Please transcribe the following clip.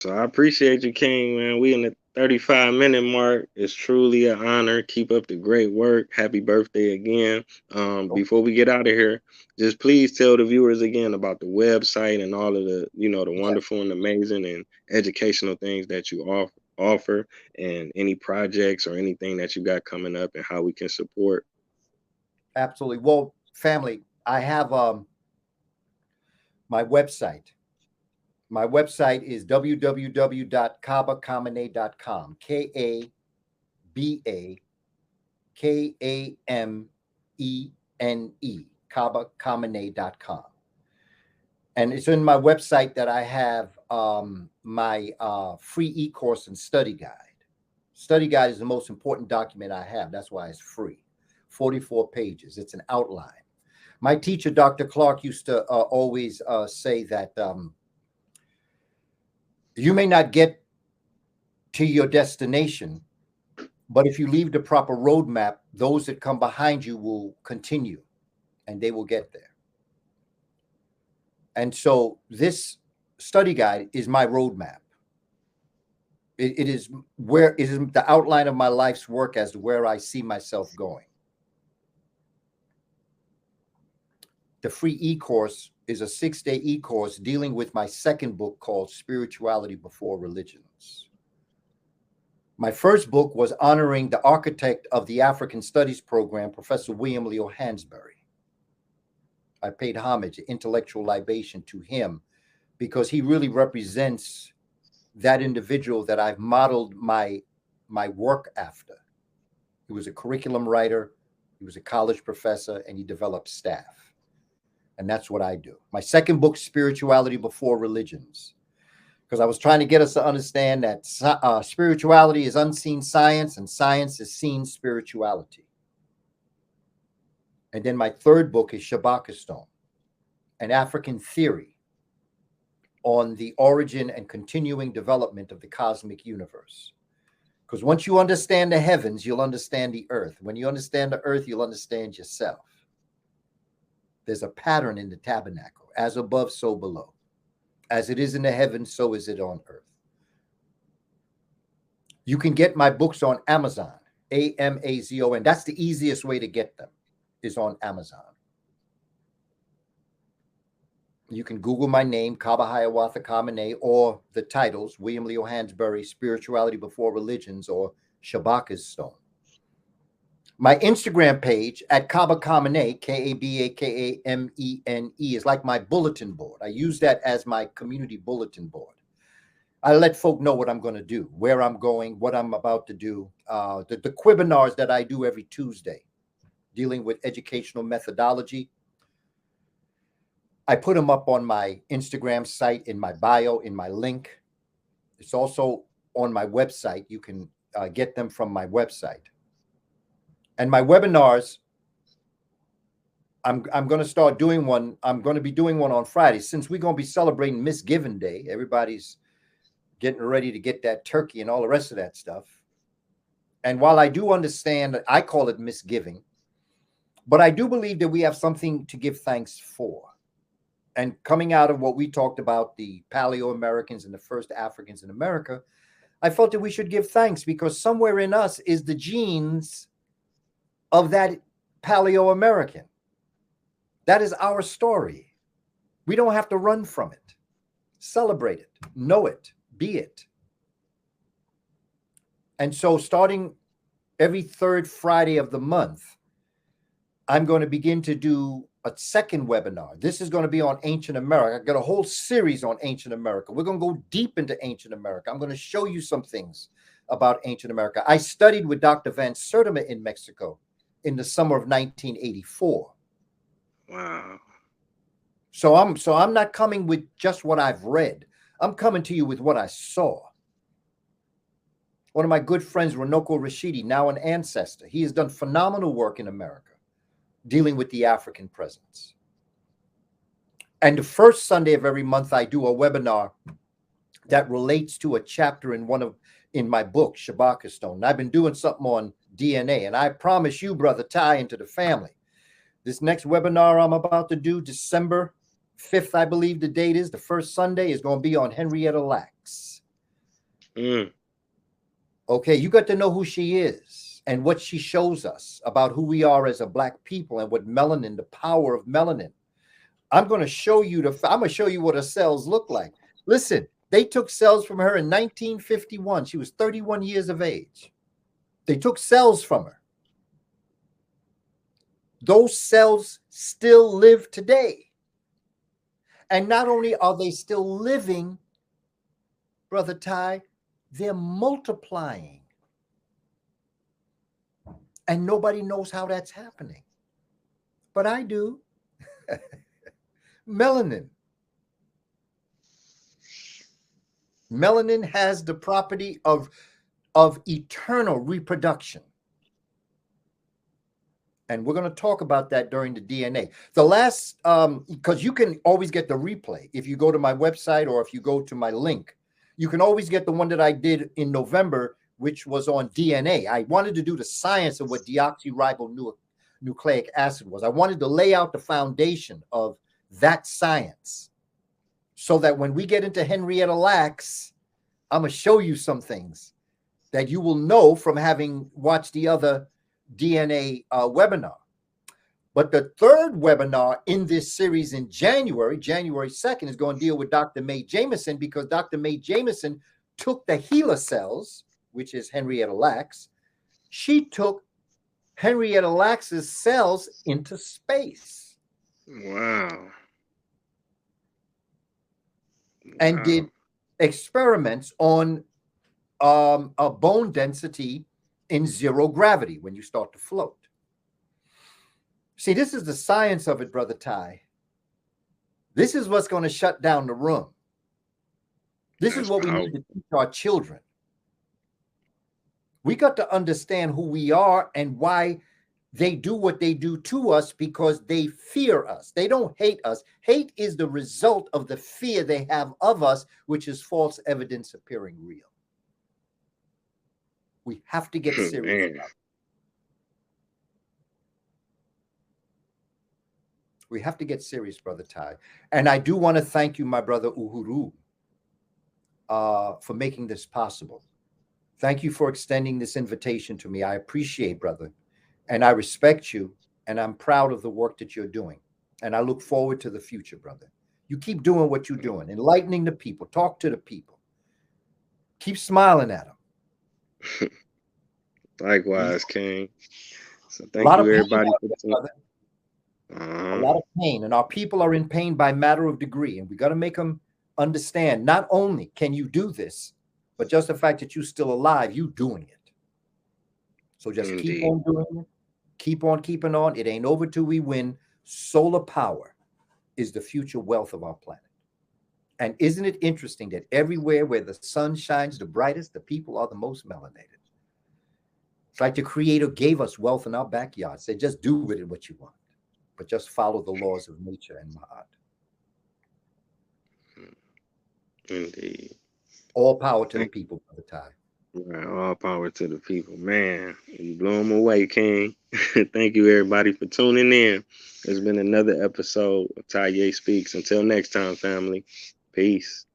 So I appreciate you, King, man. We in the 35-minute mark. It's truly an honor. Keep up the great work. Happy birthday again. Oh, Before we get out of here, just please tell the viewers again about the website and all of the, the yeah, wonderful and amazing and educational things that you offer, and any projects or anything that you got coming up and how we can support. absolutely. Well, family, I have my website. My website is www.kabakamene.com. KABAKAMENE. Kabakamene.com. And it's in my website that I have my free e-course and study guide. Study guide is the most important document I have. That's why it's free. 44 pages. It's an outline. My teacher, Dr. Clark, used to always say that you may not get to your destination, but if you leave the proper roadmap, those that come behind you will continue and they will get there. And so this study guide is my roadmap. It is where it is the outline of my life's work as to where I see myself going. The free e-course is a 6-day e-course dealing with my second book called Spirituality Before Religions. My first book was honoring the architect of the African Studies program, Professor William Leo Hansberry. I paid homage, intellectual libation to him because he really represents that individual that I've modeled my work after. He was a curriculum writer, he was a college professor, and he developed staff. And that's what I do. My second book, Spirituality Before Religions, because I was trying to get us to understand that spirituality is unseen science and science is seen spirituality. And then my third book is Shabakistone, an African theory on the origin and continuing development of the cosmic universe. Because once you understand the heavens, you'll understand the earth. When you understand the earth, you'll understand yourself. There's a pattern in the tabernacle, as above, so below. As it is in the heavens, so is it on earth. You can get my books on Amazon, Amazon. That's the easiest way to get them, is on Amazon. You can Google my name, Kaba Hiawatha Kamene, or the titles, William Leo Hansberry, Spirituality Before Religions, or Shabaka's Stone. My Instagram page at Kaba Kamene, Kabakamene, is like my bulletin board. I use that as my community bulletin board. I let folk know what I'm going to do, where I'm going, what I'm about to do. The webinars that I do every Tuesday, dealing with educational methodology, I put them up on my Instagram site, in my bio, in my link. It's also on my website. You can get them from my website. And my webinars, I'm going to start doing one. I'm going to be doing one on Friday. Since we're going to be celebrating Misgiving Day, everybody's getting ready to get that turkey and all the rest of that stuff. And while I do understand, I call it misgiving, but I do believe that we have something to give thanks for. And coming out of what we talked about, the Paleo Americans and the first Africans in America, I felt that we should give thanks because somewhere in us is the genes of that Paleo American. That is our story. We don't have to run from it. Celebrate it, know it, be it. And so starting every third Friday of the month, I'm going to begin to do a second webinar. This is going to be on ancient America. I've got a whole series on ancient America. We're going to go deep into ancient America. I'm going to show you some things about ancient America. I studied with Dr. Van Sertima in Mexico in the summer of 1984. Wow. So I'm not coming with just what I've read. I'm coming to you with what I saw. One of my good friends, Runoko Rashidi, now an ancestor, he has done phenomenal work in America dealing with the African presence. And the first Sunday of every month, I do a webinar that relates to a chapter in my book, Shabaka Stone. And I've been doing something on DNA, and I promise you, brother Ty, into the family, this next webinar I'm about to do, December 5th, I believe the date is, the first Sunday, is going to be on Henrietta Lacks. Mm. Okay, you got to know who she is and what she shows us about who we are as a black people and what melanin, the power of melanin. I'm going to show you I'm going to show you what her cells look like. Listen, they took cells from her in 1951. She was 31 years of age. They took cells from her. Those cells still live today. And not only are they still living, Brother Ty, they're multiplying. And nobody knows how that's happening. But I do. Melanin. Melanin has the property of eternal reproduction. And we're going to talk about that during the DNA. The last, because you can always get the replay. If you go to my website or if you go to my link, you can always get the one that I did in November, which was on DNA. I wanted to do the science of what deoxyribonucleic acid was. I wanted to lay out the foundation of that science so that when we get into Henrietta Lacks, I'm going to show you some things that you will know from having watched the other DNA webinar. But the third webinar in this series in January 2nd, is going to deal with Dr. Mae Jameson, because Dr. Mae Jameson took the HeLa cells, which is Henrietta Lacks. She took Henrietta Lacks's cells into space. Wow. And did experiments on a bone density in zero gravity when you start to float. See, this is the science of it, Brother Ty. This is what's going to shut down the room. This is what we need to teach our children. We got to understand who we are and why they do what they do to us, because they fear us. They don't hate us. Hate is the result of the fear they have of us, which is false evidence appearing real. We have to get serious about it. We have to get serious, Brother Ty. And I do want to thank you, my brother Uhuru, for making this possible. Thank you for extending this invitation to me. I appreciate, brother, and I respect you, and I'm proud of the work that you're doing. And I look forward to the future, brother. You keep doing what you're doing, enlightening the people, talk to the people. Keep smiling at them. Likewise, King. So thank you, everybody, for tuning. A lot of pain, and our people are in pain by matter of degree, and we got to make them understand, not only can you do this, but just the fact that you're still alive, you doing it. So just keep on doing it, keep on keeping on. It ain't over till we win. Solar power is the future wealth of our planet. And isn't it interesting that everywhere where the sun shines the brightest, the people are the most melanated? It's like the Creator gave us wealth in our backyard. Said, just do with it what you want, but just follow the laws of nature and Ma'at. Indeed. All power to the people, Brother Ty. Right, all power to the people. Man, you blew them away, King. Thank you, everybody, for tuning in. There's been another episode of Taye Speaks. Until next time, family. Peace.